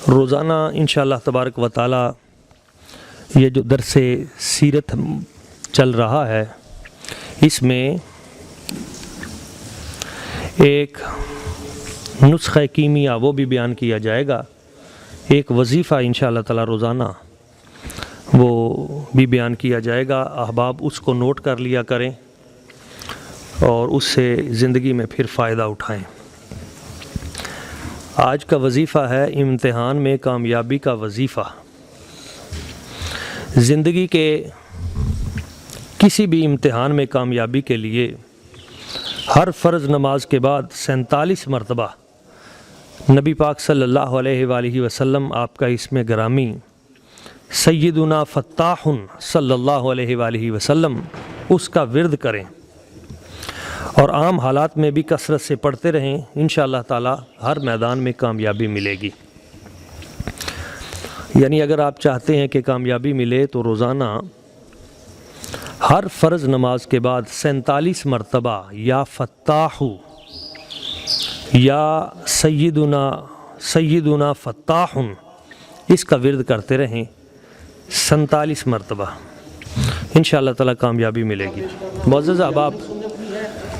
روزانہ انشاءاللہ تبارک و تعالی یہ جو درس سیرت چل رہا ہے، اس میں ایک نسخہ کیمیا وہ بھی بیان کیا جائے گا، ایک وظیفہ انشاءاللہ تعالی روزانہ وہ بھی بیان کیا جائے گا۔ احباب اس کو نوٹ کر لیا کریں اور اس سے زندگی میں پھر فائدہ اٹھائیں۔ آج کا وظیفہ ہے امتحان میں کامیابی کا وظیفہ۔ زندگی کے کسی بھی امتحان میں کامیابی کے لیے ہر فرض نماز کے بعد 47 مرتبہ نبی پاک صلی اللہ علیہ وآلہ وسلم آپ کا اسم گرامی سیدنا فتاح صلی اللہ علیہ وآلہ وسلم اس کا ورد کریں اور عام حالات میں بھی کثرت سے پڑھتے رہیں۔ انشاءاللہ تعالی ہر میدان میں کامیابی ملے گی۔ یعنی اگر آپ چاہتے ہیں کہ کامیابی ملے تو روزانہ ہر فرض نماز کے بعد 47 مرتبہ یا فتاح یا سیدنا فتاح اس کا ورد کرتے رہیں 47 مرتبہ، انشاءاللہ تعالی کامیابی ملے گی۔ معزز احباب،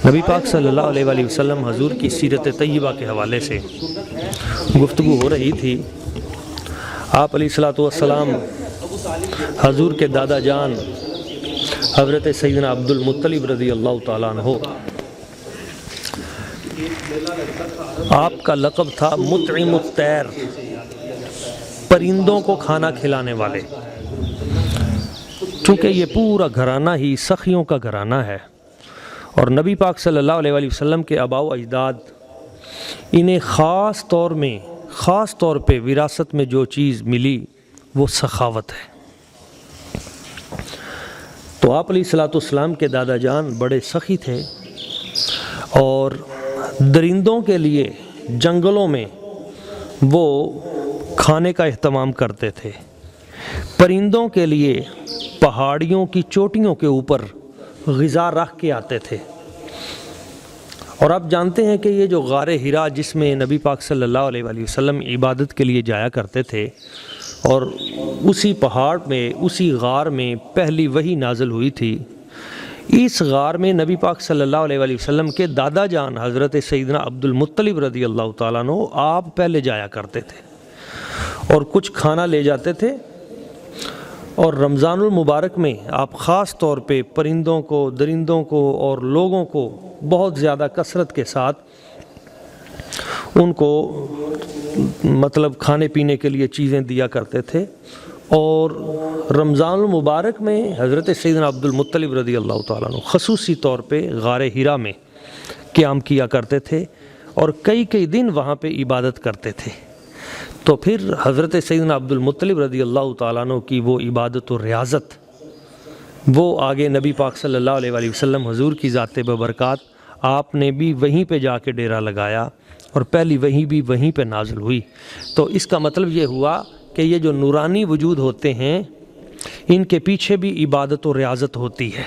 نبی پاک صلی اللہ علیہ وآلہ وسلم حضور کی سیرت طیبہ کے حوالے سے گفتگو ہو رہی تھی۔ آپ علیہ السلام حضور کے دادا جان حضرت سیدنا عبد المطلب رضی اللہ تعالیٰ عنہ، آپ کا لقب تھا مطعم الطیر، پرندوں کو کھانا کھلانے والے، چونکہ یہ پورا گھرانہ ہی سخیوں کا گھرانہ ہے اور نبی پاک صلی اللہ علیہ وآلہ وسلم کے آباء و اجداد انہیں خاص طور پہ وراثت میں جو چیز ملی وہ سخاوت ہے۔ تو آپ علیہ السلام کے دادا جان بڑے سخی تھے اور درندوں کے لیے جنگلوں میں وہ کھانے کا اہتمام کرتے تھے، پرندوں کے لیے پہاڑیوں کی چوٹیوں کے اوپر غذا رکھ کے آتے تھے۔ اور آپ جانتے ہیں کہ یہ جو غار حرا جس میں نبی پاک صلی اللہ علیہ وآلہ وسلم عبادت کے لیے جایا کرتے تھے، اور اسی پہاڑ میں اسی غار میں پہلی وحی نازل ہوئی تھی، اس غار میں نبی پاک صلی اللہ علیہ وآلہ وسلم کے دادا جان حضرت سیدنا عبد المطلب رضی اللہ تعالیٰ عنہ آپ پہلے جایا کرتے تھے اور کچھ کھانا لے جاتے تھے، اور رمضان المبارک میں آپ خاص طور پہ پرندوں کو، درندوں کو اور لوگوں کو بہت زیادہ کثرت کے ساتھ ان کو کھانے پینے کے لیے چیزیں دیا کرتے تھے۔ اور رمضان المبارک میں حضرت سیدنا عبد المطلب رضی اللہ تعالیٰ عنہ خصوصی طور پہ غار حرا میں قیام کیا کرتے تھے اور کئی دن وہاں پہ عبادت کرتے تھے۔ تو پھر حضرت سیدنا عبد المطلب رضی اللہ تعالیٰ عنہ کی وہ عبادت و ریاضت وہ آگے نبی پاک صلی اللہ علیہ وآلہ وسلم حضور کی ذات ببرکات آپ نے بھی وہیں پہ جا کے ڈیرا لگایا اور پہلی وحی بھی وہیں پہ نازل ہوئی۔ تو اس کا مطلب یہ ہوا کہ یہ جو نورانی وجود ہوتے ہیں ان کے پیچھے بھی عبادت و ریاضت ہوتی ہے۔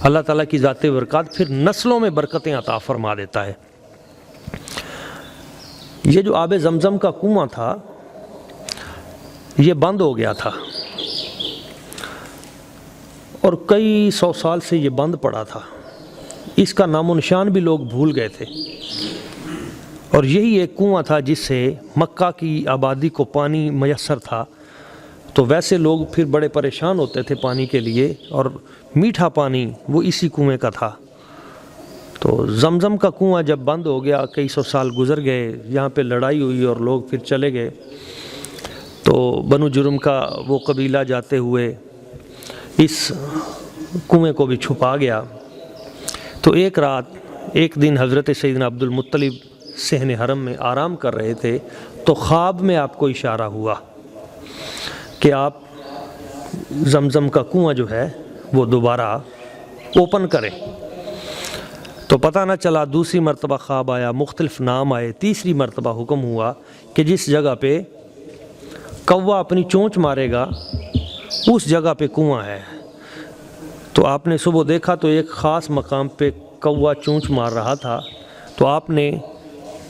اللہ تعالیٰ کی ذات برکات پھر نسلوں میں برکتیں عطا فرما دیتا ہے۔ یہ جو آب زمزم کا کنواں تھا یہ بند ہو گیا تھا اور کئی 100 سال سے یہ بند پڑا تھا، اس کا نام و نشان بھی لوگ بھول گئے تھے، اور یہی ایک کنواں تھا جس سے مکہ کی آبادی کو پانی میسر تھا۔ تو ویسے لوگ پھر بڑے پریشان ہوتے تھے پانی کے لیے، اور میٹھا پانی وہ اسی کنویں کا تھا۔ تو زمزم کا کنواں جب بند ہو گیا، کئی 100 سال گزر گئے، یہاں پہ لڑائی ہوئی اور لوگ پھر چلے گئے، تو بنو جرم کا وہ قبیلہ جاتے ہوئے اس کنویں کو بھی چھپا گیا۔ تو ایک دن حضرت سیدنا عبد المطلب صحن حرم میں آرام کر رہے تھے تو خواب میں آپ کو اشارہ ہوا کہ آپ زمزم کا کنواں جو ہے وہ دوبارہ اوپن کریں۔ تو پتہ نہ چلا، دوسری مرتبہ خواب آیا، مختلف نام آئے، تیسری مرتبہ حکم ہوا کہ جس جگہ پہ کوا اپنی چونچ مارے گا اس جگہ پہ کنواں ہے۔ تو آپ نے صبح دیکھا تو ایک خاص مقام پہ کوا چونچ مار رہا تھا، تو آپ نے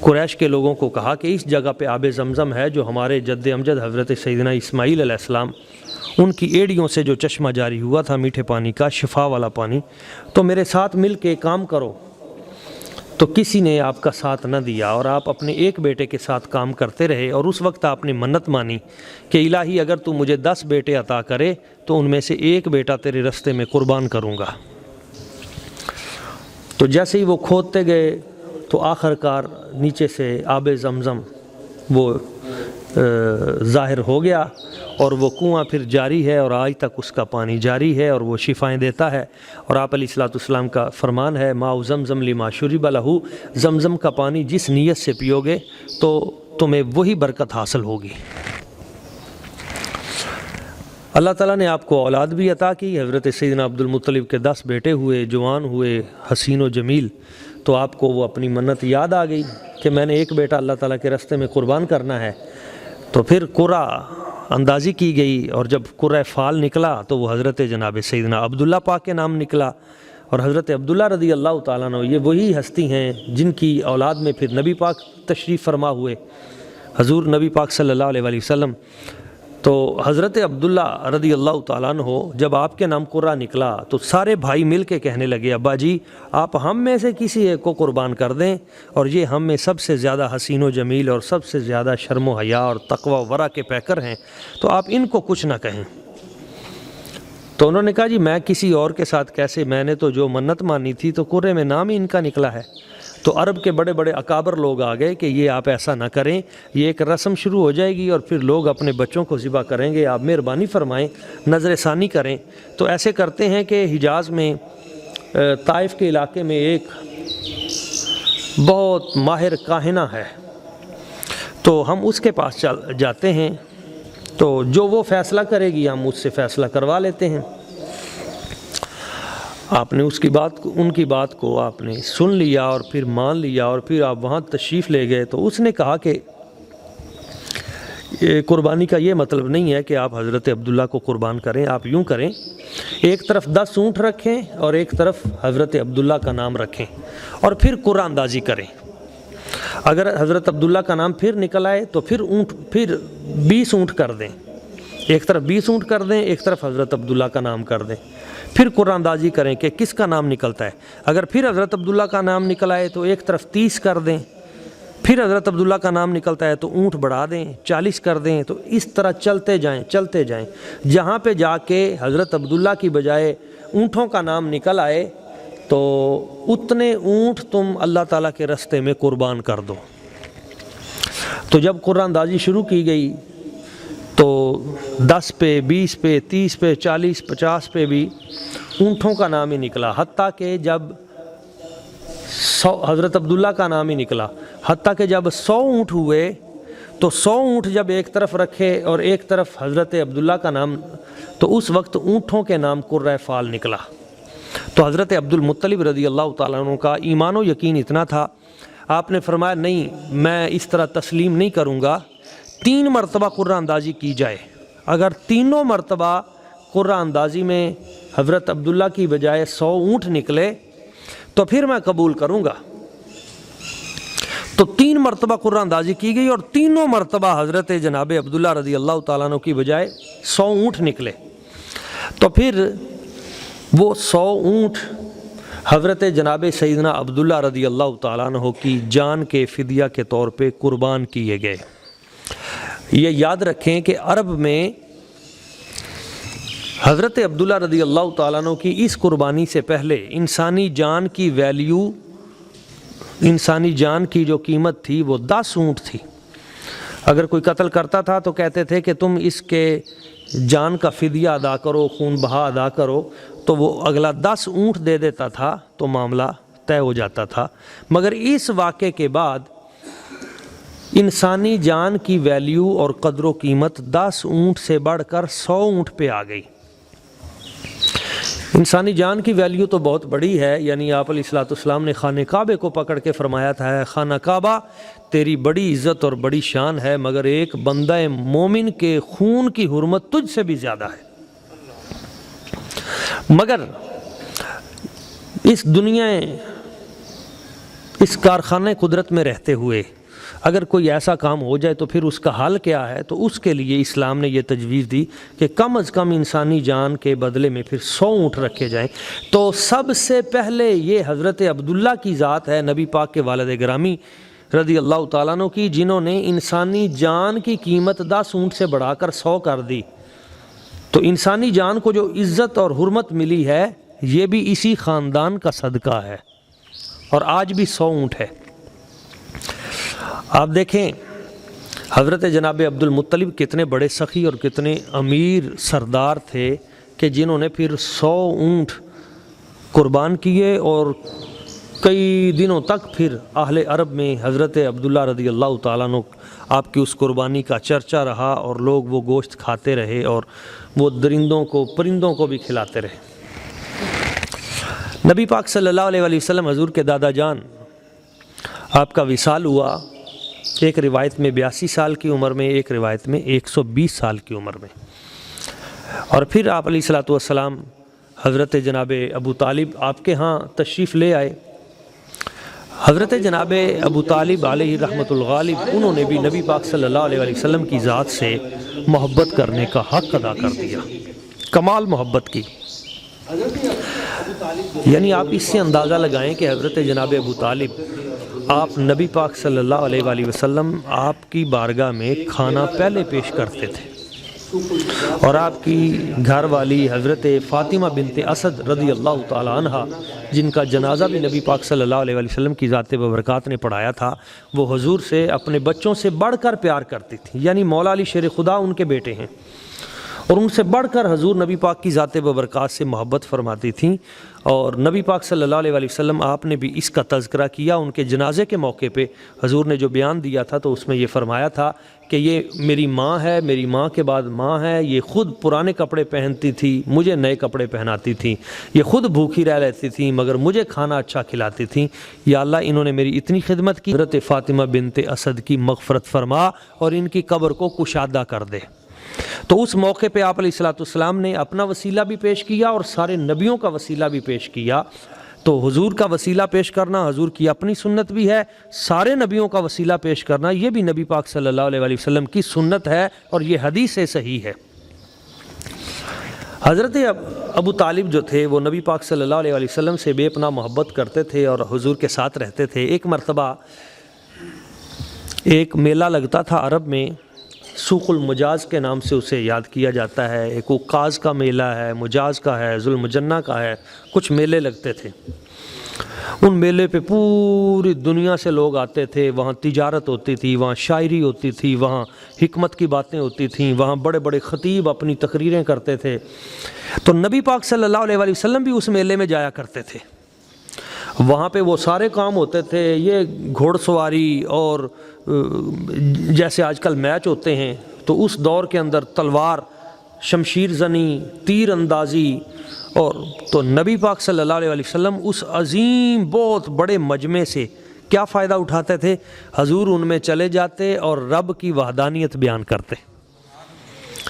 قریش کے لوگوں کو کہا کہ اس جگہ پہ آب زمزم ہے جو ہمارے جد امجد حضرت سیدنا اسماعیل علیہ السلام ان کی ایڑیوں سے جو چشمہ جاری ہوا تھا میٹھے پانی کا، شفا والا پانی، تو میرے ساتھ مل کے کام کرو۔ تو کسی نے آپ کا ساتھ نہ دیا اور آپ اپنے ایک بیٹے کے ساتھ کام کرتے رہے، اور اس وقت آپ نے منت مانی کہ الہی اگر تو مجھے 10 بیٹے عطا کرے تو ان میں سے ایک بیٹا تیرے رستے میں قربان کروں گا۔ تو جیسے ہی وہ کھودتے گئے تو آخر کار نیچے سے آب زمزم وہ ظاہر ہو گیا، اور وہ کنواں پھر جاری ہے، اور آج تک اس کا پانی جاری ہے اور وہ شفائیں دیتا ہے۔ اور آپ علیہ الصلوۃ والسلام کا فرمان ہے ماء زمزم لما شرب لہ، زمزم کا پانی جس نیت سے پیو گے تو تمہیں وہی برکت حاصل ہوگی۔ اللہ تعالیٰ نے آپ کو اولاد بھی عطا کی۔ حضرت سیدنا عبد المطلب کے 10 بیٹے ہوئے، جوان ہوئے، حسین و جمیل۔ تو آپ کو وہ اپنی منت یاد آ گئی کہ میں نے ایک بیٹا اللہ تعالیٰ کے راستے میں قربان کرنا ہے۔ تو پھر قرعہ اندازی کی گئی، اور جب قرعہ فال نکلا تو وہ حضرت جناب سیدنا عبداللہ پاک کے نام نکلا۔ اور حضرت عبداللہ رضی اللہ تعالیٰ عنہ یہ وہی ہستی ہیں جن کی اولاد میں پھر نبی پاک تشریف فرما ہوئے، حضور نبی پاک صلی اللہ علیہ وسلم۔ تو حضرت عبداللہ رضی اللہ تعالیٰ عنہ جب آپ کے نام قرعہ نکلا تو سارے بھائی مل کے کہنے لگے ابا جی آپ ہم میں سے کسی ایک کو قربان کر دیں، اور یہ ہم میں سب سے زیادہ حسین و جمیل اور سب سے زیادہ شرم و حیا اور تقوی و ورع کے پیکر ہیں، تو آپ ان کو کچھ نہ کہیں۔ تو انہوں نے کہا جی میں کسی اور کے ساتھ کیسے، میں نے تو جو منت مانی تھی تو قرعے میں نام ہی ان کا نکلا ہے۔ تو عرب کے بڑے بڑے اکابر لوگ آ گئے کہ یہ آپ ایسا نہ کریں، یہ ایک رسم شروع ہو جائے گی اور پھر لوگ اپنے بچوں کو ذبح کریں گے، آپ مہربانی فرمائیں، نظر ثانی کریں۔ تو ایسے کرتے ہیں کہ حجاز میں طائف کے علاقے میں ایک بہت ماہر کاہنہ ہے، تو ہم اس کے پاس جاتے ہیں، تو جو وہ فیصلہ کرے گی ہم اس سے فیصلہ کروا لیتے ہیں۔ آپ نے ان کی بات کو آپ نے سن لیا اور پھر مان لیا، اور پھر آپ وہاں تشریف لے گئے۔ تو اس نے کہا کہ قربانی کا یہ مطلب نہیں ہے کہ آپ حضرت عبداللہ کو قربان کریں، آپ یوں کریں، ایک طرف 10 اونٹ رکھیں اور ایک طرف حضرت عبداللہ کا نام رکھیں، اور پھر قرعہ اندازی کریں۔ اگر حضرت عبداللہ کا نام پھر نکل آئے تو پھر 20 اونٹ کر دیں، ایک طرف 20 اونٹ کر دیں، ایک طرف حضرت عبداللہ کا نام کر دیں، پھر قرعہ اندازی کریں کہ کس کا نام نکلتا ہے۔ اگر پھر حضرت عبداللہ کا نام نکل آئے تو ایک طرف 30 کر دیں، پھر حضرت عبداللہ کا نام نکلتا ہے تو اونٹ بڑھا دیں، 40 کر دیں۔ تو اس طرح چلتے جائیں، جہاں پہ جا کے حضرت عبداللہ کی بجائے اونٹوں کا نام نکل آئے تو اتنے اونٹ تم اللہ تعالیٰ کے راستے میں قربان کر دو۔ تو جب قرعہ اندازی شروع کی گئی تو 10 پہ، 20 پہ، 30 پہ، 40، 50 پہ بھی اونٹوں کا نام ہی نکلا، حتیٰ کہ جب حضرت عبداللہ کا نام ہی نکلا، حتیٰ کہ جب 100 اونٹ ہوئے تو 100 اونٹ جب ایک طرف رکھے اور ایک طرف حضرت عبداللہ کا نام، تو اس وقت اونٹوں کے نام قرعہ فال نکلا۔ تو حضرت عبد المطلب رضی اللہ تعالیٰ عنہ کا ایمان و یقین اتنا تھا، آپ نے فرمایا نہیں میں اس طرح تسلیم نہیں کروں گا، 3 مرتبہ قرعہ اندازی کی جائے، اگر تینوں مرتبہ قرعہ اندازی میں حضرت عبداللہ کی بجائے 100 اونٹ نکلے تو پھر میں قبول کروں گا۔ تو 3 مرتبہ قرعہ اندازی کی گئی اور تینوں مرتبہ حضرت جناب عبداللہ رضی اللہ تعالیٰ عنہ کی بجائے 100 اونٹ نکلے۔ تو پھر وہ 100 اونٹ حضرت جناب سیدنا عبداللہ رضی اللہ تعالیٰ عنہ کی جان کے فدیہ کے طور پہ قربان کیے گئے۔ یہ یاد رکھیں کہ عرب میں حضرت عبداللہ رضی اللہ تعالیٰ عنہ کی اس قربانی سے پہلے انسانی جان کی ویلیو، انسانی جان کی جو قیمت تھی وہ 10 اونٹ تھی۔ اگر کوئی قتل کرتا تھا تو کہتے تھے کہ تم اس کے جان کا فدیہ ادا کرو، خون بہا ادا کرو، تو وہ اگلا 10 اونٹ دے دیتا تھا تو معاملہ طے ہو جاتا تھا۔ مگر اس واقعے کے بعد انسانی جان کی ویلیو اور قدر و قیمت 10 اونٹ سے بڑھ کر 100 اونٹ پہ آ گئی۔ انسانی جان کی ویلیو تو بہت بڑی ہے، یعنی آپ علیہ الصلوۃ والسلام نے خانہ کعبے کو پکڑ کے فرمایا تھا ہے خانہ کعبہ تیری بڑی عزت اور بڑی شان ہے، مگر ایک بندہ مومن کے خون کی حرمت تجھ سے بھی زیادہ ہے۔ مگر اس اس کارخانہ قدرت میں رہتے ہوئے اگر کوئی ایسا کام ہو جائے تو پھر اس کا حل کیا ہے؟ تو اس کے لیے اسلام نے یہ تجویز دی کہ کم از کم انسانی جان کے بدلے میں پھر 100 اونٹ رکھے جائیں۔ تو سب سے پہلے یہ حضرت عبداللہ کی ذات ہے، نبی پاک کے والد گرامی رضی اللہ تعالیٰ عنہ کی، جنہوں نے انسانی جان کی قیمت 10 اونٹ سے بڑھا کر 100 کر دی۔ تو انسانی جان کو جو عزت اور حرمت ملی ہے یہ بھی اسی خاندان کا صدقہ ہے، اور آج بھی 100 اونٹ ہے۔ آپ دیکھیں حضرت جناب عبد المطلب کتنے بڑے سخی اور کتنے امیر سردار تھے کہ جنہوں نے پھر 100 اونٹ قربان کیے، اور کئی دنوں تک پھر اہل عرب میں حضرت عبداللہ رضی اللہ تعالیٰ عنہ آپ کی اس قربانی کا چرچا رہا، اور لوگ وہ گوشت کھاتے رہے اور وہ درندوں کو پرندوں کو بھی کھلاتے رہے۔ نبی پاک صلی اللہ علیہ وسلم حضور کے دادا جان آپ کا وصال ہوا، ایک روایت میں 82 سال کی عمر میں، ایک روایت میں 120 سال کی عمر میں، اور پھر آپ علیہ الصلوۃ والسلام حضرت جناب ابو طالب آپ کے ہاں تشریف لے آئے۔ حضرت جناب ابو طالب علیہ رحمۃ الغالب انہوں نے بھی نبی پاک صلی اللہ علیہ وسلم کی ذات سے محبت کرنے کا حق ادا کر دیا، کمال محبت کی۔ یعنی آپ اس سے اندازہ لگائیں کہ حضرت جناب ابو طالب آپ نبی پاک صلی اللہ علیہ وسلم آپ کی بارگاہ میں کھانا پہلے پیش کرتے تھے، اور آپ کی گھر والی حضرت فاطمہ بنت اسد رضی اللہ تعالی عنہ، جن کا جنازہ بھی نبی پاک صلی اللہ علیہ وسلم کی ذات ببرکات نے پڑھایا تھا، وہ حضور سے اپنے بچوں سے بڑھ کر پیار کرتی تھی۔ یعنی مولا علی شیر خدا ان کے بیٹے ہیں، اور ان سے بڑھ کر حضور نبی پاک کی ذات ببرکات سے محبت فرماتی تھیں۔ اور نبی پاک صلی اللہ علیہ وسلم آپ نے بھی اس کا تذکرہ کیا، ان کے جنازے کے موقع پہ حضور نے جو بیان دیا تھا تو اس میں یہ فرمایا تھا کہ یہ میری ماں ہے، میری ماں کے بعد ماں ہے، یہ خود پرانے کپڑے پہنتی تھی، مجھے نئے کپڑے پہناتی تھیں، یہ خود بھوکی رہ لیتی تھیں مگر مجھے کھانا اچھا کھلاتی تھیں۔ یا اللہ انہوں نے میری اتنی خدمت کی، حضرت فاطمہ بنت اسد کی مغفرت فرما اور ان کی قبر کو کشادہ کر دے۔ تو اس موقع پہ آپ علیہ الصلوۃ والسلام نے اپنا وسیلہ بھی پیش کیا اور سارے نبیوں کا وسیلہ بھی پیش کیا۔ تو حضور کا وسیلہ پیش کرنا حضور کی اپنی سنت بھی ہے، سارے نبیوں کا وسیلہ پیش کرنا یہ بھی نبی پاک صلی اللہ علیہ وسلم کی سنت ہے، اور یہ حدیث سے صحیح ہے۔ حضرت ابو طالب جو تھے وہ نبی پاک صلی اللہ علیہ وسلم سے بے پناہ محبت کرتے تھے اور حضور کے ساتھ رہتے تھے۔ ایک مرتبہ ایک میلہ لگتا تھا عرب میں، سوق المجاز کے نام سے اسے یاد کیا جاتا ہے، ایک عکاظ کا میلہ ہے، مجاز کا ہے، ذوالمجنہ کا ہے، کچھ میلے لگتے تھے۔ ان میلے پہ پوری دنیا سے لوگ آتے تھے، وہاں تجارت ہوتی تھی، وہاں شاعری ہوتی تھی، وہاں حکمت کی باتیں ہوتی تھیں، وہاں بڑے بڑے خطیب اپنی تقریریں کرتے تھے۔ تو نبی پاک صلی اللہ علیہ وسلم بھی اس میلے میں جایا کرتے تھے، وہاں پہ وہ سارے کام ہوتے تھے، یہ گھوڑ سواری اور جیسے آج کل میچ ہوتے ہیں تو اس دور کے اندر تلوار، شمشیر زنی، تیر اندازی، اور تو نبی پاک صلی اللہ علیہ وسلم اس عظیم بہت بڑے مجمع سے کیا فائدہ اٹھاتے تھے؟ حضور ان میں چلے جاتے اور رب کی وحدانیت بیان کرتے۔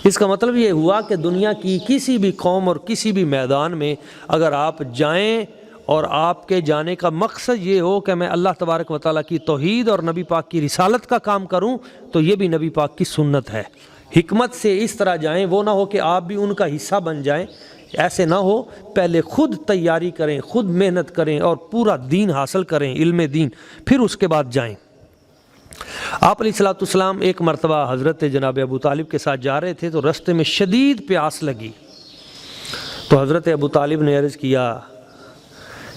اس کا مطلب یہ ہوا کہ دنیا کی کسی بھی قوم اور کسی بھی میدان میں اگر آپ جائیں اور آپ کے جانے کا مقصد یہ ہو کہ میں اللہ تبارک و تعالیٰ کی توحید اور نبی پاک کی رسالت کا کام کروں، تو یہ بھی نبی پاک کی سنت ہے۔ حکمت سے اس طرح جائیں، وہ نہ ہو کہ آپ بھی ان کا حصہ بن جائیں، ایسے نہ ہو، پہلے خود تیاری کریں، خود محنت کریں اور پورا دین حاصل کریں، علم دین، پھر اس کے بعد جائیں۔ آپ علیہ الصلوۃ والسلام ایک مرتبہ حضرت جناب ابو طالب کے ساتھ جا رہے تھے تو رستے میں شدید پیاس لگی، تو حضرت ابو طالب نے عرض کیا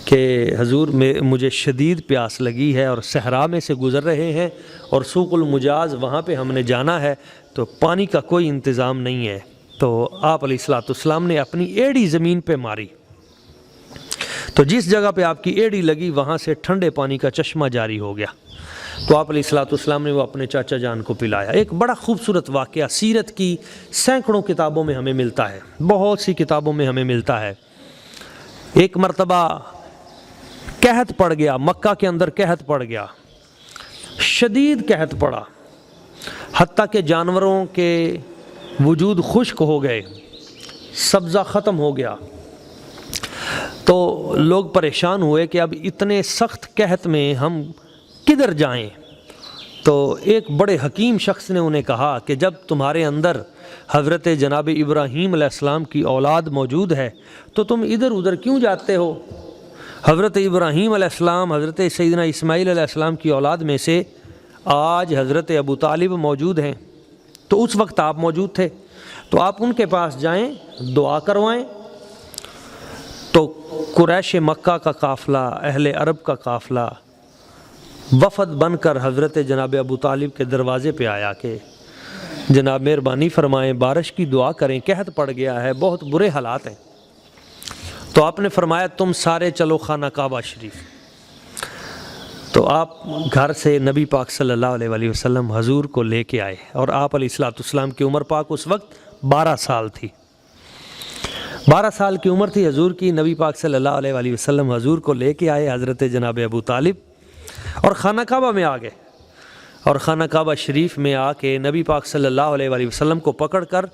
کہ حضور مجھے شدید پیاس لگی ہے اور صحرا میں سے گزر رہے ہیں اور سوق المجاز وہاں پہ ہم نے جانا ہے، تو پانی کا کوئی انتظام نہیں ہے۔ تو آپ علیہ الصلوۃ والسلام نے اپنی ایڑی زمین پہ ماری، تو جس جگہ پہ آپ کی ایڑی لگی وہاں سے ٹھنڈے پانی کا چشمہ جاری ہو گیا، تو آپ علیہ الصلوۃ والسلام نے وہ اپنے چاچا جان کو پلایا۔ ایک بڑا خوبصورت واقعہ سیرت کی سینکڑوں کتابوں میں ہمیں ملتا ہے، بہت سی کتابوں میں ہمیں ملتا ہے۔ ایک مرتبہ قحط پڑ گیا، مکہ کے اندر قحط پڑ گیا، شدید قحط پڑا، حتیٰ کہ جانوروں کے وجود خشک ہو گئے، سبزہ ختم ہو گیا۔ تو لوگ پریشان ہوئے کہ اب اتنے سخت قحط میں ہم کدھر جائیں؟ تو ایک بڑے حکیم شخص نے انہیں کہا کہ جب تمہارے اندر حضرت جناب ابراہیم علیہ السلام کی اولاد موجود ہے تو تم ادھر ادھر کیوں جاتے ہو؟ حضرت ابراہیم علیہ السلام، حضرت سیدنا اسماعیل علیہ السلام کی اولاد میں سے آج حضرت ابو طالب موجود ہیں، تو اس وقت آپ موجود تھے، تو آپ ان کے پاس جائیں، دعا کروائیں۔ تو قریش مکہ کا قافلہ، اہل عرب کا قافلہ وفد بن کر حضرت جناب ابو طالب کے دروازے پہ آیا کہ جناب مہربانی فرمائیں، بارش کی دعا کریں، قحط پڑ گیا ہے، بہت برے حالات ہیں۔ تو آپ نے فرمایا تم سارے چلو خانہ کعبہ شریف۔ تو آپ گھر سے نبی پاک صلی اللہ علیہ وآلہ وسلم حضور کو لے کے آئے، اور آپ علیہ السلام کی عمر پاک اس وقت 12 سال تھی۔ 12 سال کی عمر تھی حضور کی۔ نبی پاک صلی اللہ علیہ وآلہ وسلم حضور کو لے کے آئے، حضرت جناب ابو طالب، اور خانہ کعبہ میں آ گئے، اور خانہ کعبہ شریف میں آ کے نبی پاک صلی اللہ علیہ وآلہ وسلم کو پکڑ کر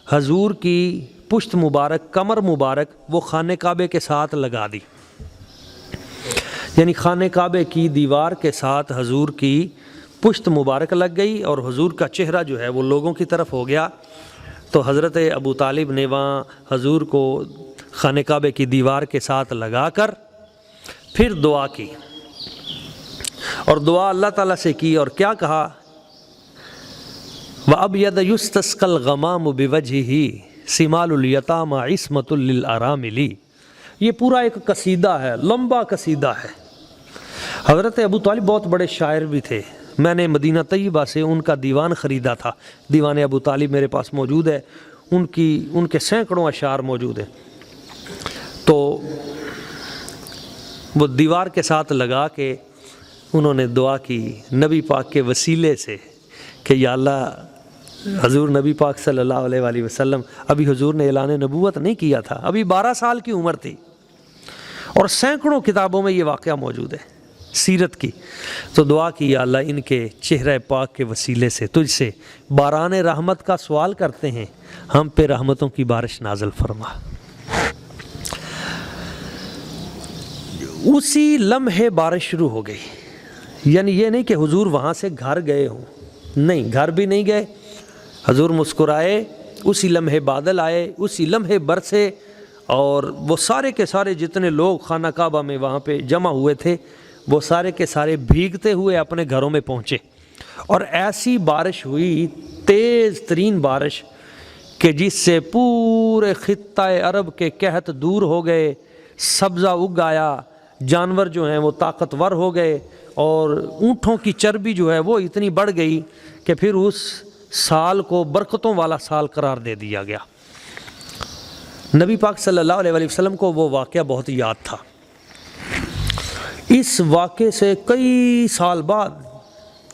حضور کی پشت مبارک، کمر مبارک وہ خانہ کعبے کے ساتھ لگا دی، یعنی خانہ کعبے کی دیوار کے ساتھ حضور کی پشت مبارک لگ گئی، اور حضور کا چہرہ جو ہے وہ لوگوں کی طرف ہو گیا۔ تو حضرت ابو طالب نے وہاں حضور کو خانہ کعبے کی دیوار کے ساتھ لگا کر پھر دعا کی، اور دعا اللہ تعالیٰ سے کی، اور کیا کہا؟ وَأَبْيَضَ يُسْتَسْقَى الْغَمَامُ بِوَجْهِهِ سِمَالُ الْيَتَامَى عِصْمَةٌ لِلْأَرَامِلِ۔ یہ پورا ایک قصیدہ ہے، لمبا قصیدہ ہے۔ حضرت ابو طالب بہت بڑے شاعر بھی تھے، میں نے مدینہ طیبہ سے ان کا دیوان خریدا تھا، دیوان ابو طالب میرے پاس موجود ہے، ان کے سینکڑوں اشعار موجود ہیں۔ تو وہ دیوار کے ساتھ لگا کے انہوں نے دعا کی نبی پاک کے وسیلے سے کہ یا اللہ، حضور نبی پاک صلی اللہ علیہ وآلہ وسلم، ابھی حضور نے اعلان نبوت نہیں کیا تھا، ابھی 12 سال کی عمر تھی، اور سینکڑوں کتابوں میں یہ واقعہ موجود ہے سیرت کی۔ تو دعا کی یا اللہ ان کے چہرہ پاک کے وسیلے سے تجھ سے باران رحمت کا سوال کرتے ہیں، ہم پہ رحمتوں کی بارش نازل فرما۔ اسی لمحے بارش شروع ہو گئی، یعنی یہ نہیں کہ حضور وہاں سے گھر گئے ہوں، نہیں، گھر بھی نہیں گئے، حضور مسکرائے، اسی لمحے بادل آئے، اسی لمحے برسے، اور وہ سارے کے سارے جتنے لوگ خانہ کعبہ میں وہاں پہ جمع ہوئے تھے وہ سارے کے سارے بھیگتے ہوئے اپنے گھروں میں پہنچے، اور ایسی بارش ہوئی، تیز ترین بارش، کہ جس سے پورے خطہ عرب کے قحط دور ہو گئے، سبزہ اگ آیا، جانور جو ہیں وہ طاقتور ہو گئے، اور اونٹوں کی چربی جو ہے وہ اتنی بڑھ گئی کہ پھر اس سال کو برکتوں والا سال قرار دے دیا گیا۔ نبی پاک صلی اللہ علیہ وآلہ وسلم کو وہ واقعہ بہت یاد تھا۔ اس واقعے سے کئی سال بعد،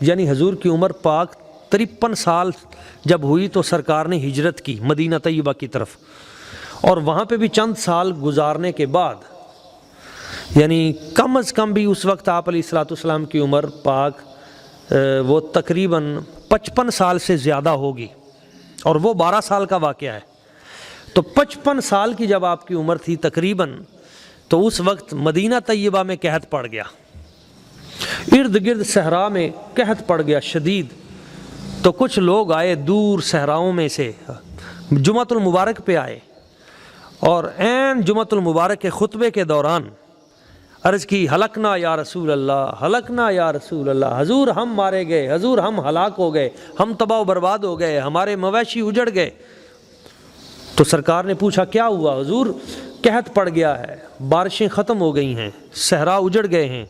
یعنی حضور کی عمر پاک 53 سال جب ہوئی تو سرکار نے ہجرت کی مدینہ طیبہ کی طرف، اور وہاں پہ بھی چند سال گزارنے کے بعد، یعنی کم از کم بھی اس وقت آپ علیہ السلام کی عمر پاک وہ تقریباً 55 سال سے زیادہ ہوگی، اور وہ 12 سال کا واقعہ ہے۔ تو 55 سال کی جب آپ کی عمر تھی تقریباً، تو اس وقت مدینہ طیبہ میں قحط پڑ گیا، ارد گرد صحرا میں قحط پڑ گیا شدید۔ تو کچھ لوگ آئے دور صحراؤں میں سے، جمعۃ المبارک پہ آئے، اور عین جمعۃ المبارک کے خطبے کے دوران عرض کی ہلکنا یا رسول اللہ، ہلکنا یا رسول اللہ، حضور ہم مارے گئے، حضور ہم ہلاک ہو گئے، ہم تباہ و برباد ہو گئے، ہمارے مویشی اجڑ گئے۔ تو سرکار نے پوچھا کیا ہوا؟ حضور قحط پڑ گیا ہے، بارشیں ختم ہو گئی ہیں، صحرا اجڑ گئے ہیں،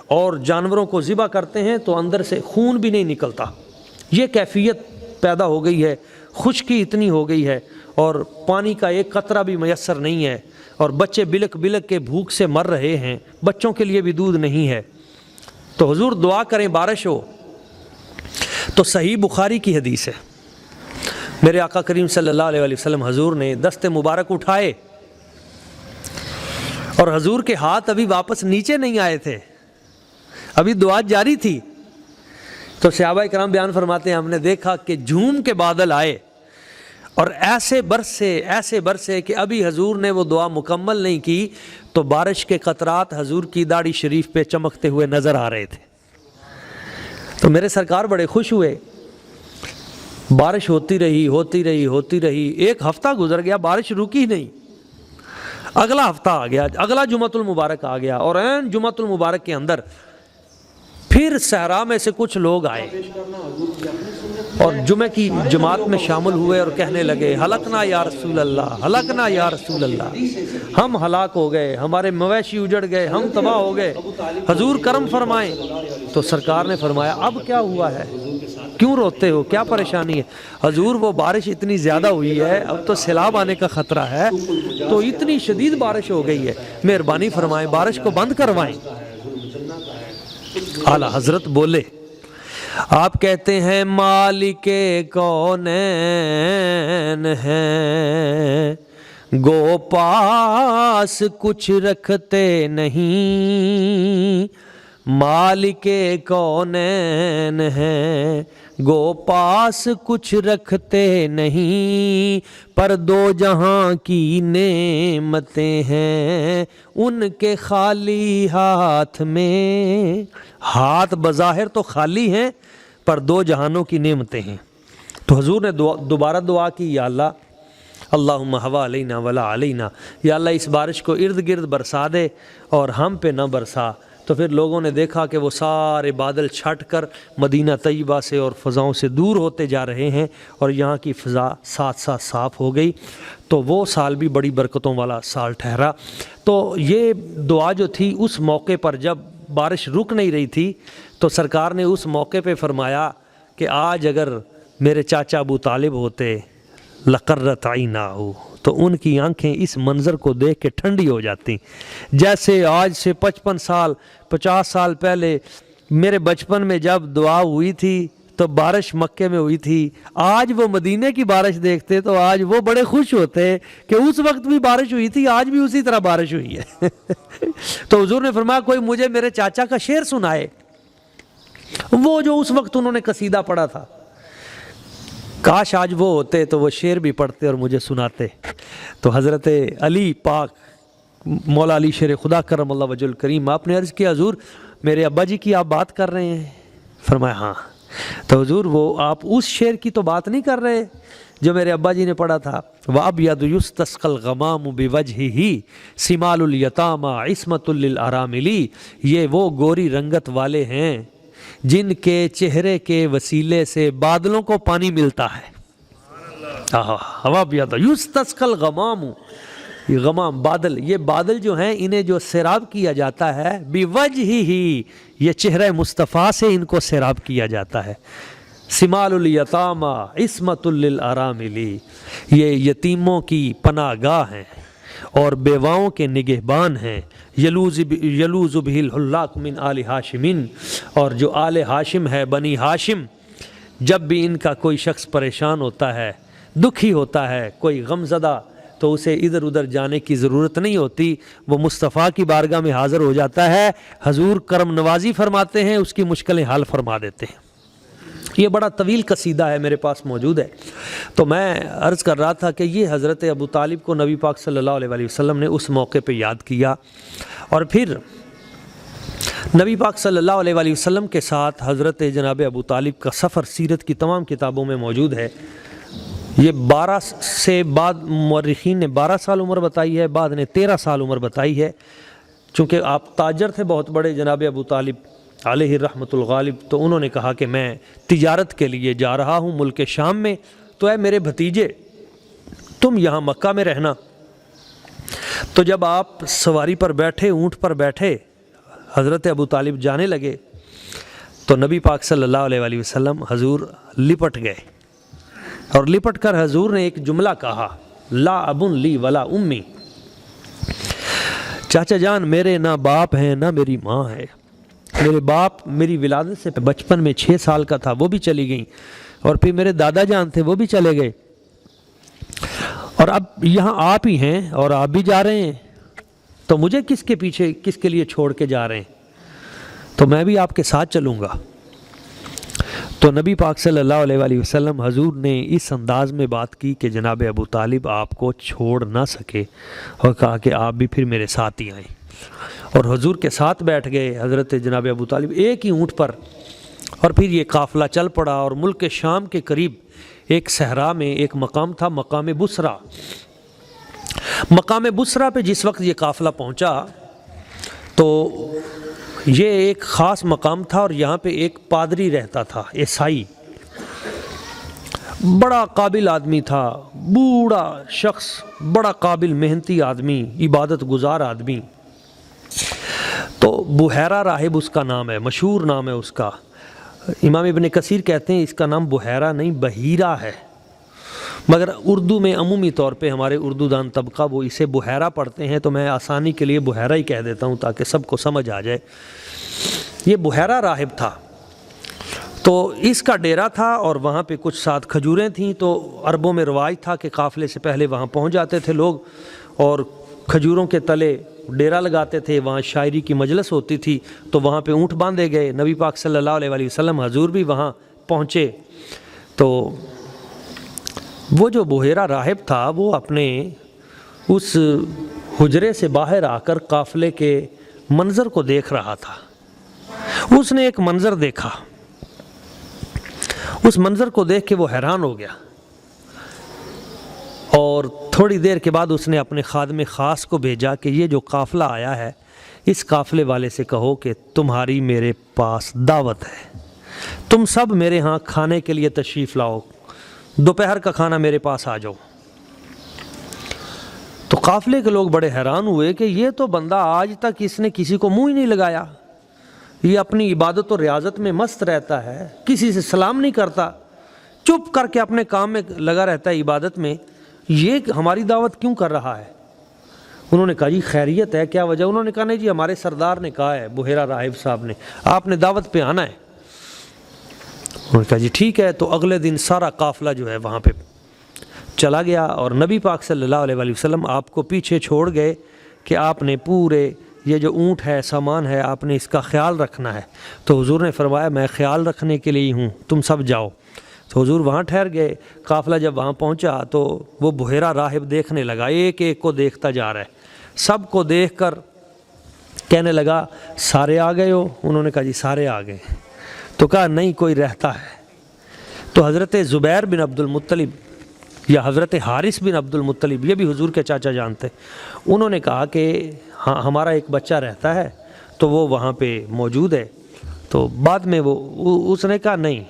اور جانوروں کو ذبح کرتے ہیں تو اندر سے خون بھی نہیں نکلتا، یہ کیفیت پیدا ہو گئی ہے، خشکی اتنی ہو گئی ہے، اور پانی کا ایک قطرہ بھی میسر نہیں ہے، اور بچے بلک بلک کے بھوک سے مر رہے ہیں، بچوں کے لیے بھی دودھ نہیں ہے۔ تو حضور دعا کریں بارش ہو۔ تو صحیح بخاری کی حدیث ہے، میرے آقا کریم صلی اللہ علیہ وسلم حضور نے دست مبارک اٹھائے، اور حضور کے ہاتھ ابھی واپس نیچے نہیں آئے تھے، ابھی دعا جاری تھی۔ تو صحابہ کرام بیان فرماتے ہیں ہم نے دیکھا کہ جھوم کے بادل آئے، اور ایسے برسے کہ ابھی حضور نے وہ دعا مکمل نہیں کی، تو تو بارش کے قطرات حضور کی داڑھی شریف پہ چمکتے ہوئے نظر آ رہے تھے۔ تو میرے سرکار بڑے خوش ہوئے، بارش ہوتی رہی، ایک ہفتہ گزر گیا، بارش رکی نہیں۔ اگلا ہفتہ آ گیا، اگلا جمعۃ المبارک آ گیا، اور عین جمعۃ المبارک کے اندر پھر صحرا میں سے کچھ لوگ آئے اور جمعہ کی جماعت میں شامل ہوئے اور کہنے لگے ہلکنا یا رسول اللہ، ہلکنا یا رسول اللہ، ہم ہلاک ہو گئے، ہمارے مویشی اجڑ گئے، ہم تباہ ہو گئے، حضور کرم فرمائیں۔ تو سرکار نے فرمایا اب کیا ہوا ہے، کیوں روتے ہو، کیا پریشانی ہے؟ حضور وہ بارش اتنی زیادہ ہوئی ہے، اب تو سیلاب آنے کا خطرہ ہے، تو اتنی شدید بارش ہو گئی ہے، مہربانی فرمائیں بارش کو بند کروائیں۔ اعلیٰ حضرت بولے، آپ کہتے ہیں مالک کونین ہیں، گو پاس کچھ رکھتے نہیں، مالک کونین ہیں، گو پاس کچھ رکھتے نہیں، پر دو جہاں کی نعمتیں ہیں ان کے خالی ہاتھ میں، ہاتھ بظاہر تو خالی ہیں پر دو جہانوں کی نعمتیں ہیں۔ تو حضور نے دوبارہ دعا کی، یا اللہ اللہم ہوا علینا ولا علینا، یا اللہ اس بارش کو ارد گرد برسا دے اور ہم پہ نہ برسا۔ تو پھر لوگوں نے دیکھا کہ وہ سارے بادل چھٹ کر مدینہ طیبہ سے اور فضاؤں سے دور ہوتے جا رہے ہیں، اور یہاں کی فضا ساتھ ساتھ صاف ہو گئی۔ تو وہ سال بھی بڑی برکتوں والا سال ٹھہرا۔ تو یہ دعا جو تھی اس موقع پر جب بارش رک نہیں رہی تھی، تو سرکار نے اس موقع پہ فرمایا کہ آج اگر میرے چاچا ابو طالب ہوتے لقرت عیناہ، تو ان کی آنکھیں اس منظر کو دیکھ کے ٹھنڈی ہو جاتی، جیسے آج سے 50 سال پہلے میرے بچپن میں جب دعا ہوئی تھی تو بارش مکے میں ہوئی تھی، آج وہ مدینے کی بارش دیکھتے تو آج وہ بڑے خوش ہوتے کہ اس وقت بھی بارش ہوئی تھی، آج بھی اسی طرح بارش ہوئی ہے۔ تو حضور نے فرمایا کوئی مجھے میرے چاچا کا شعر سنائے، وہ جو اس وقت انہوں نے قصیدہ پڑھا تھا، کاش آج وہ ہوتے تو وہ شعر بھی پڑھتے اور مجھے سناتے۔ تو حضرت علی پاک مولا علی شیر خدا کرم اللہ وجہ الکریم، آپ نے عرض کیا حضور میرے ابا جی کی آپ بات کر رہے ہیں؟ فرمایا ہاں۔ تو حضور وہ آپ اس شعر کی تو بات نہیں کر رہے جو میرے ابا جی نے پڑھا تھا، وَأَبْيَضُ يُسْتَسْقَى الْغَمَامُ بِوَجْهِهِ سِمَالُ الْيَتَامَى عِصْمَةٌ لِلْأَرَامِلِ، یہ وہ گوری رنگت والے ہیں جن کے چہرے کے وسیلے سے بادلوں کو پانی ملتا ہے۔ وَأَبْيَضُ يُسْتَسْقَى الْغَمَامُ، یہ غمام بادل، یہ بادل جو ہیں انہیں جو سیراب کیا جاتا ہے بِوَجْهِهِ، یہ چہرہ مصطفیٰ سے ان کو سیراب کیا جاتا ہے۔ سمال الیتامى عصمۃ للارامل، یہ یتیموں کی پناہ گاہ ہیں اور بیواؤں کے نگہبان ہیں۔ یلوذ بہ الحلاق من آل ہاشم، اور جو آل ہاشم ہے بنی ہاشم، جب بھی ان کا کوئی شخص پریشان ہوتا ہے، دکھی ہوتا ہے، کوئی غم زدہ، تو اسے ادھر ادھر جانے کی ضرورت نہیں ہوتی، وہ مصطفیٰ کی بارگاہ میں حاضر ہو جاتا ہے، حضور کرم نوازی فرماتے ہیں، اس کی مشکلیں حل فرما دیتے ہیں۔ یہ بڑا طویل قصیدہ ہے، میرے پاس موجود ہے۔ تو میں عرض کر رہا تھا کہ یہ حضرت ابو طالب کو نبی پاک صلی اللہ علیہ وسلم نے اس موقع پہ یاد کیا، اور پھر نبی پاک صلی اللہ علیہ وسلم کے ساتھ حضرت جناب ابو طالب کا سفر سیرت کی تمام کتابوں میں موجود ہے۔ یہ 12 سے بعد مورخین نے 12 سال عمر بتائی ہے، بعد نے 13 سال عمر بتائی ہے، چونکہ آپ تاجر تھے بہت بڑے جناب ابو طالب علیہ رحمۃ الغالب، تو انہوں نے کہا کہ میں تجارت کے لیے جا رہا ہوں ملک شام میں، تو اے میرے بھتیجے تم یہاں مکہ میں رہنا۔ تو جب آپ سواری پر بیٹھے، اونٹ پر بیٹھے، حضرت ابو طالب جانے لگے، تو نبی پاک صلی اللہ علیہ وسلم حضور لپٹ گئے، اور لپٹ کر حضور نے ایک جملہ کہا، لا ابن لی ولا امی، چاچا جان میرے نہ باپ ہیں نہ میری ماں ہے، میرے باپ میری ولادت سے بچپن میں 6 سال کا تھا، وہ بھی چلی گئیں، اور پھر میرے دادا جان تھے وہ بھی چلے گئے، اور اب یہاں آپ ہی ہیں اور آپ بھی جا رہے ہیں، تو مجھے کس کے پیچھے کس کے لیے چھوڑ کے جا رہے ہیں؟ تو میں بھی آپ کے ساتھ چلوں گا۔ تو نبی پاک صلی اللہ علیہ وآلہ وسلم حضور نے اس انداز میں بات کی کہ جناب ابو طالب آپ کو چھوڑ نہ سکے، اور کہا کہ آپ بھی پھر میرے ساتھ ہی آئیں، اور حضور کے ساتھ بیٹھ گئے حضرت جناب ابو طالب ایک ہی اونٹ پر، اور پھر یہ قافلہ چل پڑا، اور ملک شام کے قریب ایک صحرا میں ایک مقام تھا، مقام بصرہ۔ مقام بصرہ پہ جس وقت یہ قافلہ پہنچا تو یہ ایک خاص مقام تھا، اور یہاں پہ ایک پادری رہتا تھا، عیسائی، بڑا قابل آدمی تھا، بوڑھا شخص، بڑا قابل محنتی آدمی، عبادت گزار آدمی۔ تو بحیرہ راہب اس کا نام ہے، مشہور نام ہے اس کا۔ امام ابن کثیر کہتے ہیں اس کا نام بحیرہ نہیں بحیرہ ہے، مگر اردو میں عمومی طور پہ ہمارے اردو دان طبقہ وہ اسے بحیرہ پڑھتے ہیں، تو میں آسانی کے لیے بحیرہ ہی کہہ دیتا ہوں تاکہ سب کو سمجھ آ جائے۔ یہ بحیرہ راہب تھا، تو اس کا ڈیرا تھا، اور وہاں پہ کچھ ساتھ کھجوریں تھیں، تو عربوں میں رواج تھا کہ قافلے سے پہلے وہاں پہنچ جاتے تھے لوگ، اور کھجوروں کے تلے ڈیرا لگاتے تھے، وہاں شاعری کی مجلس ہوتی تھی، تو وہاں پہ اونٹ باندھے گئے۔ نبی پاک صلی اللہ علیہ وآلہ وسلم حضور بھی وہاں پہنچے، تو وہ جو بحیرہ راہب تھا وہ اپنے اس حجرے سے باہر آ کر قافلے کے منظر کو دیکھ رہا تھا۔ اس نے ایک منظر دیکھا، اس منظر کو دیکھ کے وہ حیران ہو گیا، اور تھوڑی دیر کے بعد اس نے اپنے خادم خاص کو بھیجا کہ یہ جو قافلہ آیا ہے اس قافلے والے سے کہو کہ تمہاری میرے پاس دعوت ہے، تم سب میرے ہاں کھانے کے لیے تشریف لاؤ، دوپہر کا کھانا میرے پاس آ جاؤ۔ تو قافلے کے لوگ بڑے حیران ہوئے کہ یہ تو بندہ آج تک اس نے کسی کو منہ ہی نہیں لگایا، یہ اپنی عبادت و ریاضت میں مست رہتا ہے، کسی سے سلام نہیں کرتا، چپ کر کے اپنے کام میں لگا رہتا ہے عبادت میں، یہ ہماری دعوت کیوں کر رہا ہے؟ انہوں نے کہا جی خیریت ہے، کیا وجہ؟ انہوں نے کہا نہیں جی ہمارے سردار نے کہا ہے، بحیرہ راہب صاحب نے، آپ نے دعوت پہ آنا ہے۔ انہوں نے کہا جی ٹھیک ہے۔ تو اگلے دن سارا قافلہ جو ہے وہاں پہ چلا گیا، اور نبی پاک صلی اللہ علیہ وآلہ وسلم آپ کو پیچھے چھوڑ گئے کہ آپ نے پورے یہ جو اونٹ ہے، سامان ہے، آپ نے اس کا خیال رکھنا ہے۔ تو حضور نے فرمایا میں خیال رکھنے کے لیے ہی ہوں، تم سب جاؤ۔ تو حضور وہاں ٹھہر گئے۔ قافلہ جب وہاں پہنچا تو وہ بحیرہ راہب دیکھنے لگا، ایک ایک کو دیکھتا جا رہا ہے، سب کو دیکھ کر کہنے لگا سارے آ گئے ہو؟ انہوں نے کہا جی سارے آ گئے۔ تو کہا نہیں کوئی رہتا ہے۔ تو حضرت زبیر بن عبد المطلب یا حضرت حارث بن عبد المطلب، یہ بھی حضور کے چاچا جانتے، انہوں نے کہا کہ ہاں ہمارا ایک بچہ رہتا ہے تو وہ وہاں پہ موجود ہے۔ تو بعد میں اس نے کہا نہیں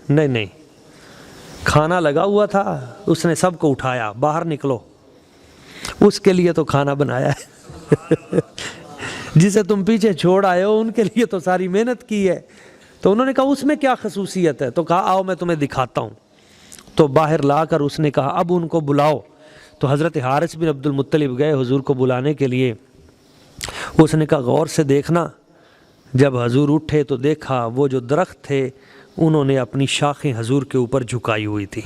نہیں نہیں، کھانا لگا ہوا تھا، اس نے سب کو اٹھایا، باہر نکلو، اس کے لیے تو کھانا بنایا ہے جسے تم پیچھے چھوڑ آئے ہو ان کے لیے تو ساری محنت کی ہے۔ تو انہوں نے کہا اس میں کیا خصوصیت ہے؟ تو کہا آؤ میں تمہیں دکھاتا ہوں۔ تو باہر لا کر اس نے کہا اب ان کو بلاؤ۔ تو حضرت حارث بن عبد المطلب گئے حضور کو بلانے کے لیے۔ اس نے کہا غور سے دیکھنا۔ جب حضور اٹھے تو دیکھا وہ جو درخت تھے انہوں نے اپنی شاخیں حضور کے اوپر جھکائی ہوئی تھی۔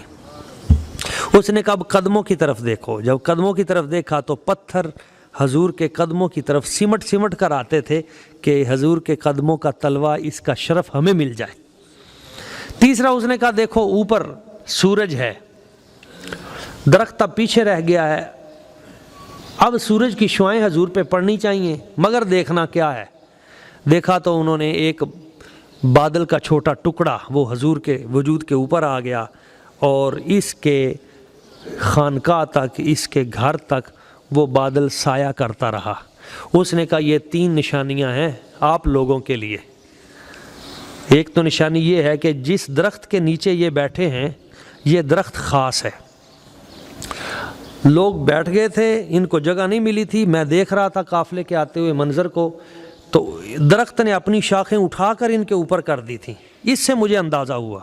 اس نے کہا اب قدموں کی طرف دیکھو۔ جب قدموں کی طرف دیکھا تو پتھر حضور کے قدموں کی طرف سمٹ سمٹ کر آتے تھے کہ حضور کے قدموں کا تلوہ اس کا شرف ہمیں مل جائے۔ تیسرا اس نے کہا دیکھو اوپر سورج ہے، درخت اب پیچھے رہ گیا ہے، اب سورج کی شعائیں حضور پہ پڑنی چاہیے، مگر دیکھنا کیا ہے؟ دیکھا تو انہوں نے ایک بادل کا چھوٹا ٹکڑا وہ حضور کے وجود کے اوپر آ گیا، اور اس کے خانقاہ تک، اس کے گھر تک وہ بادل سایہ کرتا رہا۔ اس نے کہا یہ 3 نشانیاں ہیں آپ لوگوں کے لیے۔ ایک تو نشانی یہ ہے کہ جس درخت کے نیچے یہ بیٹھے ہیں یہ درخت خاص ہے، لوگ بیٹھ گئے تھے، ان کو جگہ نہیں ملی تھی، میں دیکھ رہا تھا قافلے کے آتے ہوئے منظر کو، تو درخت نے اپنی شاخیں اٹھا کر ان کے اوپر کر دی تھیں، اس سے مجھے اندازہ ہوا۔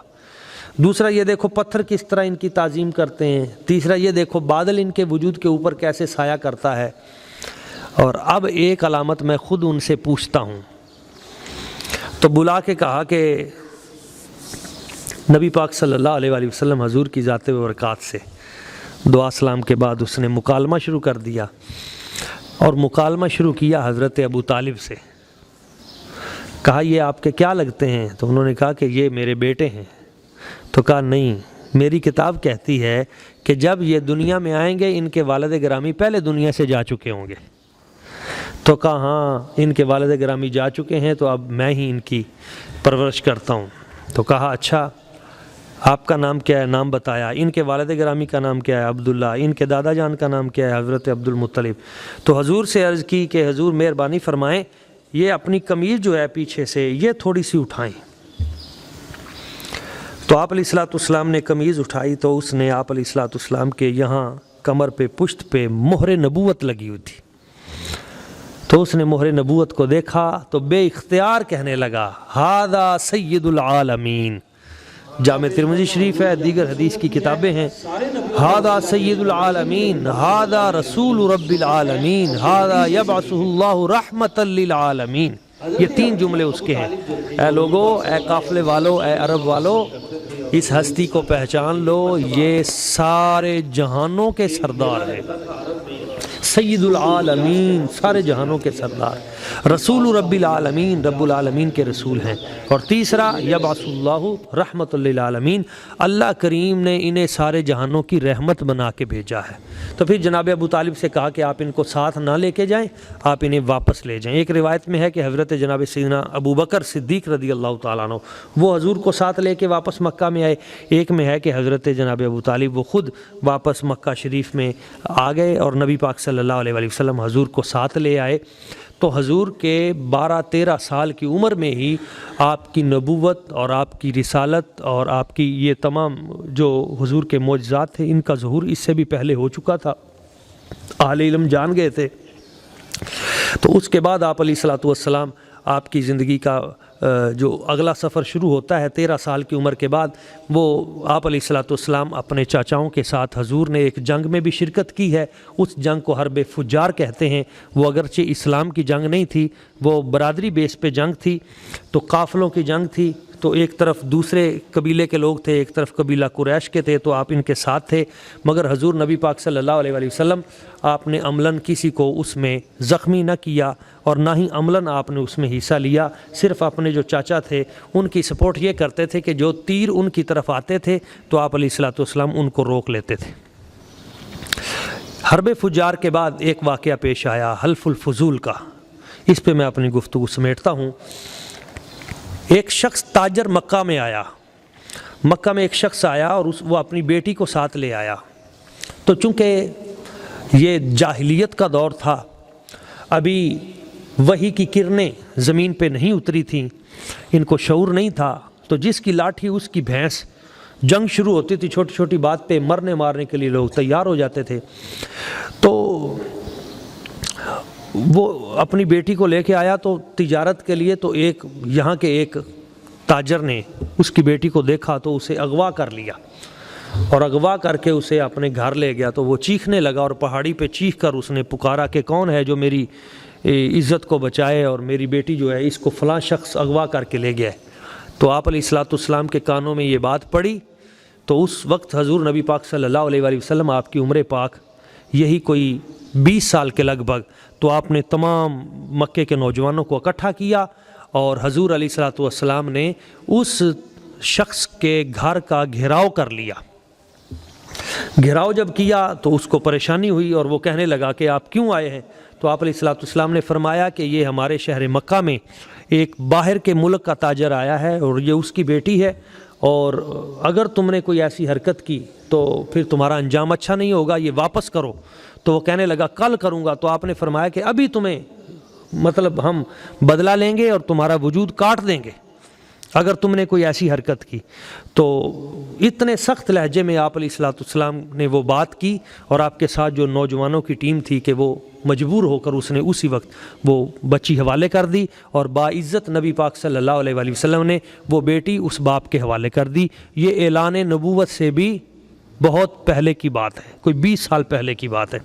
دوسرا یہ دیکھو پتھر کس طرح ان کی تعظیم کرتے ہیں۔ تیسرا یہ دیکھو بادل ان کے وجود کے اوپر کیسے سایہ کرتا ہے۔ اور اب ایک علامت میں خود ان سے پوچھتا ہوں۔ تو بلا کے کہا کہ نبی پاک صلی اللہ علیہ وآلہ وسلم حضور کی ذات و برکات سے دعا سلام کے بعد اس نے مکالمہ شروع کر دیا، اور مکالمہ شروع کیا حضرت ابو طالب سے۔ کہا یہ آپ کے کیا لگتے ہیں؟ تو انہوں نے کہا کہ یہ میرے بیٹے ہیں، تو کہا نہیں، میری کتاب کہتی ہے کہ جب یہ دنیا میں آئیں گے ان کے والد گرامی پہلے دنیا سے جا چکے ہوں گے۔ تو کہا ہاں ان کے والد گرامی جا چکے ہیں، تو اب میں ہی ان کی پرورش کرتا ہوں۔ تو کہا اچھا آپ کا نام کیا ہے؟ نام بتایا۔ ان کے والد گرامی کا نام کیا ہے؟ عبداللہ۔ ان کے دادا جان کا نام کیا ہے؟ حضرت عبد المطلب۔ تو حضور سے عرض کی کہ حضور مہربانی فرمائیں یہ اپنی قمیض جو ہے پیچھے سے یہ تھوڑی سی اٹھائیں۔ تو آپ علیہ الصلوۃ والسلام نے قمیض اٹھائی تو اس نے آپ علیہ الصلوۃ والسلام کے یہاں کمر پہ پشت پہ مہر نبوت لگی ہوئی تھی۔ تو اس نے مہر نبوت کو دیکھا تو بے اختیار کہنے لگا ھذا سید العالمین۔ جامع ترمذی شریف ہے، دیگر حدیث کی کتابیں ہیں۔ ھذا سید العالمین، ھذا رسول رب العالمین، ھذا یبعثہ اللہ رحمۃ للعالمین۔ یہ 3 جملے اس کے ہیں۔ اے لوگو، اے قافلے والو، اے عرب والو، اس ہستی کو پہچان لو، یہ سارے جہانوں کے سردار ہیں، سید العالمین، سارے جہانوں کے سردار، رسول رب العالمین، رب العالمین کے رسول ہیں۔ اور تیسرا یبعث اللہ رحمۃ للعالمین، اللہ کریم نے انہیں سارے جہانوں کی رحمت بنا کے بھیجا ہے۔ تو پھر جناب ابو طالب سے کہا کہ آپ ان کو ساتھ نہ لے کے جائیں، آپ انہیں واپس لے جائیں۔ ایک روایت میں ہے کہ حضرت جناب سیدنا ابو بکر صدیق رضی اللہ تعالیٰ عنہ وہ حضور کو ساتھ لے کے واپس مکہ میں آئے۔ ایک میں ہے کہ حضرت جناب ابو طالب وہ خود واپس مکہ شریف میں آ گئے اور نبی پاک صلی اللہ علیہ وسلم حضور کو ساتھ لے آئے۔ تو حضور کے 12-13 سال کی عمر میں ہی آپ کی نبوت اور آپ کی رسالت اور آپ کی یہ تمام جو حضور کے معجزات تھے ان کا ظہور اس سے بھی پہلے ہو چکا تھا، اہل علم جان گئے تھے۔ تو اس کے بعد آپ علیہ الصلوۃ والسلام آپ کی زندگی کا جو اگلا سفر شروع ہوتا ہے 13 سال کی عمر کے بعد، وہ آپ علیہ الصلوۃ والسلام اپنے چاچاؤں کے ساتھ حضور نے ایک جنگ میں بھی شرکت کی ہے۔ اس جنگ کو حرب فجار کہتے ہیں۔ وہ اگرچہ اسلام کی جنگ نہیں تھی، وہ برادری بیس پہ جنگ تھی، تو قافلوں کی جنگ تھی۔ تو ایک طرف دوسرے قبیلے کے لوگ تھے، ایک طرف قبیلہ قریش کے تھے، تو آپ ان کے ساتھ تھے۔ مگر حضور نبی پاک صلی اللہ علیہ وسلم آپ نے عملاً کسی کو اس میں زخمی نہ کیا اور نہ ہی عملاً آپ نے اس میں حصہ لیا۔ صرف اپنے جو چاچا تھے ان کی سپورٹ یہ کرتے تھے کہ جو تیر ان کی طرف آتے تھے تو آپ علیہ الصلوۃ والسلام ان کو روک لیتے تھے۔ حرب فجار کے بعد ایک واقعہ پیش آیا حلف الفضول کا، اس پہ میں اپنی گفتگو سمیٹتا ہوں۔ ایک شخص تاجر مکہ میں آیا، مکہ میں ایک شخص آیا اور وہ اپنی بیٹی کو ساتھ لے آیا۔ تو چونکہ یہ جاہلیت کا دور تھا، ابھی وحی کی کرنیں زمین پہ نہیں اتری تھیں، ان کو شعور نہیں تھا، تو جس کی لاٹھی اس کی بھینس، جنگ شروع ہوتی تھی، چھوٹی چھوٹی بات پہ مرنے مارنے کے لیے لوگ تیار ہو جاتے تھے۔ تو وہ اپنی بیٹی کو لے کے آیا تو تجارت کے لیے، تو ایک یہاں کے ایک تاجر نے اس کی بیٹی کو دیکھا تو اسے اغوا کر لیا اور اغوا کر کے اسے اپنے گھر لے گیا۔ تو وہ چیخنے لگا اور پہاڑی پہ چیخ کر اس نے پکارا کہ کون ہے جو میری عزت کو بچائے اور میری بیٹی جو ہے اس کو فلاں شخص اغوا کر کے لے گیا ہے۔ تو آپ علیہ الصلوۃ والسلام کے کانوں میں یہ بات پڑی تو اس وقت حضور نبی پاک صلی اللہ علیہ وسلم آپ کی عمر پاک یہی کوئی 20 سال کے لگ بھگ، تو آپ نے تمام مکے کے نوجوانوں کو اکٹھا کیا اور حضور علیہ الصلوۃ والسلام نے اس شخص کے گھر کا گھیراؤ کر لیا۔ گھیراؤ جب کیا تو اس کو پریشانی ہوئی اور وہ کہنے لگا کہ آپ کیوں آئے ہیں؟ تو آپ علیہ الصلوۃ والسلام نے فرمایا کہ یہ ہمارے شہر مکہ میں ایک باہر کے ملک کا تاجر آیا ہے اور یہ اس کی بیٹی ہے، اور اگر تم نے کوئی ایسی حرکت کی تو پھر تمہارا انجام اچھا نہیں ہوگا، یہ واپس کرو۔ تو وہ کہنے لگا کل کروں گا۔ تو آپ نے فرمایا کہ ابھی تمہیں مطلب ہم بدلہ لیں گے اور تمہارا وجود کاٹ دیں گے اگر تم نے کوئی ایسی حرکت کی۔ تو اتنے سخت لہجے میں آپ علیہ الصلوۃ والسلام نے وہ بات کی اور آپ کے ساتھ جو نوجوانوں کی ٹیم تھی کہ وہ مجبور ہو کر اس نے اسی وقت وہ بچی حوالے کر دی اور باعزت نبی پاک صلی اللہ علیہ وسلم نے وہ بیٹی اس باپ کے حوالے کر دی۔ یہ اعلان نبوت سے بھی بہت پہلے کی بات ہے، کوئی 20 سال پہلے کی بات ہے۔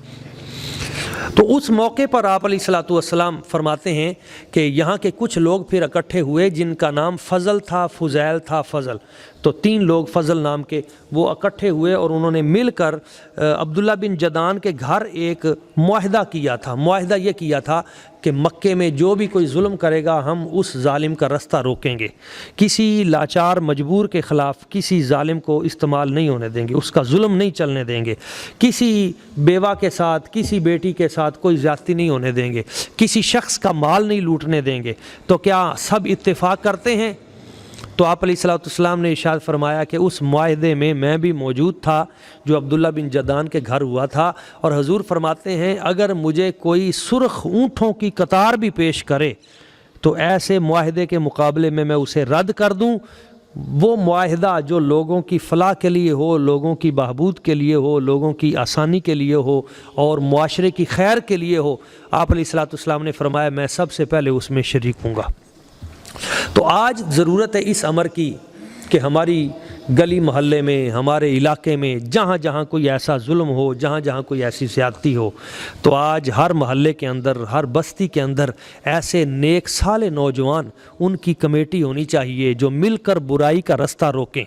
تو اس موقع پر آپ علیہ الصلوۃ والسلام فرماتے ہیں کہ یہاں کے کچھ لوگ پھر اکٹھے ہوئے جن کا نام فضل تھا، فضیل تھا، فضل، تو 3 لوگ فضل نام کے وہ اکٹھے ہوئے اور انہوں نے مل کر عبداللہ بن جدعان کے گھر ایک معاہدہ کیا تھا۔ معاہدہ یہ کیا تھا کہ مکے میں جو بھی کوئی ظلم کرے گا ہم اس ظالم کا رستہ روکیں گے، کسی لاچار مجبور کے خلاف کسی ظالم کو استعمال نہیں ہونے دیں گے، اس کا ظلم نہیں چلنے دیں گے، کسی بیوہ کے ساتھ کسی بیٹی کے ساتھ کوئی زیادتی نہیں ہونے دیں گے، کسی شخص کا مال نہیں لوٹنے دیں گے۔ تو کیا سب اتفاق کرتے ہیں؟ تو آپ علیہ الصلوۃ والسلام نے ارشاد فرمایا کہ اس معاہدے میں بھی موجود تھا جو عبداللہ بن جدعان کے گھر ہوا تھا، اور حضور فرماتے ہیں اگر مجھے کوئی سرخ اونٹوں کی قطار بھی پیش کرے تو ایسے معاہدے کے مقابلے میں اسے رد کر دوں۔ وہ معاہدہ جو لوگوں کی فلاح کے لیے ہو، لوگوں کی بہبود کے لیے ہو، لوگوں کی آسانی کے لیے ہو اور معاشرے کی خیر کے لیے ہو، آپ علیہ الصلوۃ والسلام نے فرمایا میں سب سے پہلے اس میں شریک ہوں گا۔ تو آج ضرورت ہے اس امر کی کہ ہماری گلی محلے میں، ہمارے علاقے میں جہاں جہاں کوئی ایسا ظلم ہو، جہاں جہاں کوئی ایسی زیادتی ہو، تو آج ہر محلے کے اندر، ہر بستی کے اندر ایسے نیک صالح نوجوان، ان کی کمیٹی ہونی چاہیے جو مل کر برائی کا رستہ روکیں،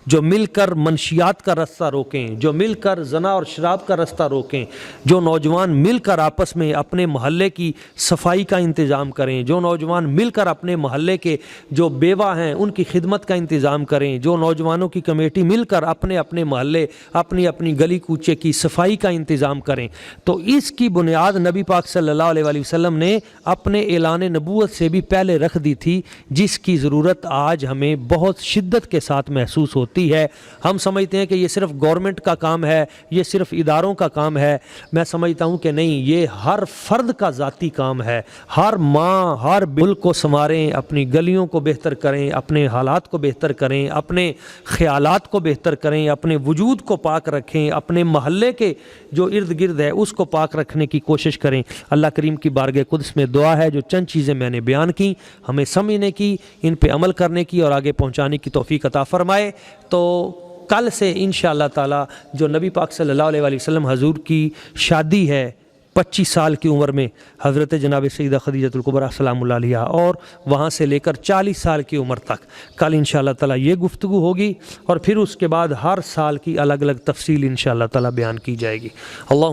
جو مل کر منشیات کا رستہ روکیں، جو مل کر زنا اور شراب کا رستہ روکیں، جو نوجوان مل کر آپس میں اپنے محلے کی صفائی کا انتظام کریں، جو نوجوان مل کر اپنے محلے کے جو بیوہ ہیں ان کی خدمت کا انتظام کریں، جو نوجوانوں کی کمیٹی مل کر اپنے اپنے محلے، اپنی اپنی گلی کوچے کی صفائی کا انتظام کریں۔ تو اس کی بنیاد نبی پاک صلی اللہ علیہ وآلہ وسلم نے اپنے اعلان نبوت سے بھی پہلے رکھ دی تھی، جس کی ضرورت آج ہمیں بہت شدت کے ساتھ محسوس ہوتی ہے۔ ہم سمجھتے ہیں کہ یہ صرف گورنمنٹ کا کام ہے، یہ صرف اداروں کا کام ہے۔ میں سمجھتا ہوں کہ نہیں، یہ ہر فرد کا ذاتی کام ہے۔ ہر ماں، ہر ملک کو سنواریں، اپنی گلیوں کو بہتر کریں، اپنے حالات کو بہتر کریں، اپنے خیالات کو بہتر کریں، اپنے وجود کو پاک رکھیں، اپنے محلے کے جو ارد گرد ہے اس کو پاک رکھنے کی کوشش کریں۔ اللہ کریم کی بارگاہ قدس میں دعا ہے جو چند چیزیں میں نے بیان کی ہمیں سمجھنے کی، ان پہ عمل کرنے کی اور آگے پہنچانے کی توفیق عطا فرمائے۔ تو کل سے انشاءاللہ تعالی جو نبی پاک صلی اللہ علیہ وآلہ وسلم حضور کی شادی ہے 25 سال کی عمر میں حضرت جناب سیدہ خدیجۃ الکبریٰ سلام اللہ علیہا، اور وہاں سے لے کر 40 سال کی عمر تک کل انشاءاللہ تعالی یہ گفتگو ہوگی، اور پھر اس کے بعد ہر سال کی الگ الگ تفصیل انشاءاللہ تعالی بیان کی جائے گی۔ اللہ